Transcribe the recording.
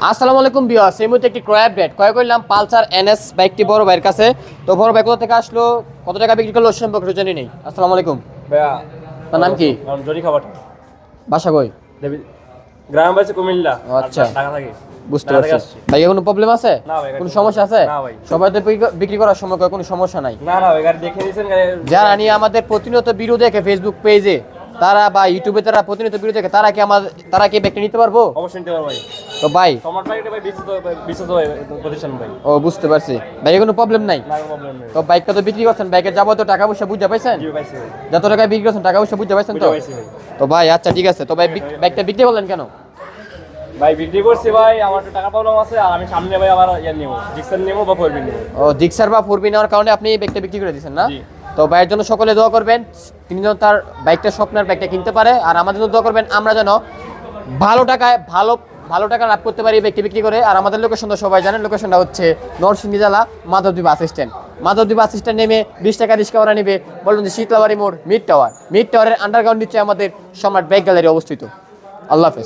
আসসালামু আলাইকুম ভিউয়ার্স, এই মুহূর্তে একটি ক্রয় আপডেট ক্রয় করলাম পালসার এনএস বাইকটি বড় ভাইয়ের কাছে। তো বড় ভাই কোথা থেকে আসলো, কত টাকা বিক্রি করলো সম্পর্কে জানি নেই। আসসালামু আলাইকুম ভাইয়া, তার নাম কি? নাম জনি খাবার। বাসা কই? গ্রাম বাড়ি কুমিল্লা। আচ্ছা, ঢাকা থাকি। বুঝতে পারছি। ভাই কোনো প্রবলেম আছে? না ভাই, কোনো সমস্যা আছে? না ভাই। সবাই তো বিক্রি করার সময় কয় কোনো সমস্যা নাই। না ভাই, গাড়ি দেখে দিয়েছেন। যারা নিয়ে আমাদের প্রতিনিয়ত ভিডিও দেখে ফেসবুক পেজে, তারা বা ইউটিউবে তারা প্রতিনিয়ত ভিডিও দেখে, তারা কি ব্যাগটা নিতে পারবো? অবশ্যই নিতে পারবো ভাই। তো ভাই তোমার বাইকটা ভাই বিশ্বস্ত প্রতিষ্ঠান ভাই। ও বুঝতে পারছি ভাই, কোনো প্রবলেম নাই। না কোনো প্রবলেম নেই। তো বাইকটা তো বিক্রি করছেন, বাইকের যাবতীয় টাকা পয়সা বুঝতে পাইছেন? জি পাইছি ভাই। যত টাকায় বিক্রি করছেন টাকা পয়সা বুঝতে পাইছেন তো? বুঝতে পাইছি ভাই। তো ভাই আচ্ছা ঠিক আছে। তো ভাই বাইকটা বিক্রি করলেন কেন? ভাই বিক্রি করছি ভাই, আমার একটু টাকা প্রবলেম আছে। আর আমি সামনে ভাই আবার নেবো, ডিক্সন নেবো বা ফোরবিন নেবো। ও জিক্সার বা ফোরবি নেওয়ার কারণে আপনি এই বাইকটা বিক্রি করে দিয়েছেন না? জি। তো ভাইয়ের জন্য সকলে দোয়া করবেন, তিনি যেন তার বাইকটা স্বপ্নের বাইকটা কিনতে পারে। আর আমাদের জন্য দোয়া করবেন, আমরা যেন ভালো টাকায় ভালো টাকা লাভ করতে পারি বাইকটি বিক্রি করে। আর আমাদের লোকেশনটা সবাই জানেন, লোকেশনটা হচ্ছে নরসিংদী জেলা Madhabdi bus stand. Madhabdi bus stand নেমে 20 টাকা রিক্সা ভাড়া নেবে, বলুন যে শীতলাবাড়ি মোড় মিড টাওয়ারের আন্ডারগ্রাউন্ড নিচে আমাদের সম্রাট বাইক গ্যালারি অবস্থিত। আল্লাহ হাফেজ।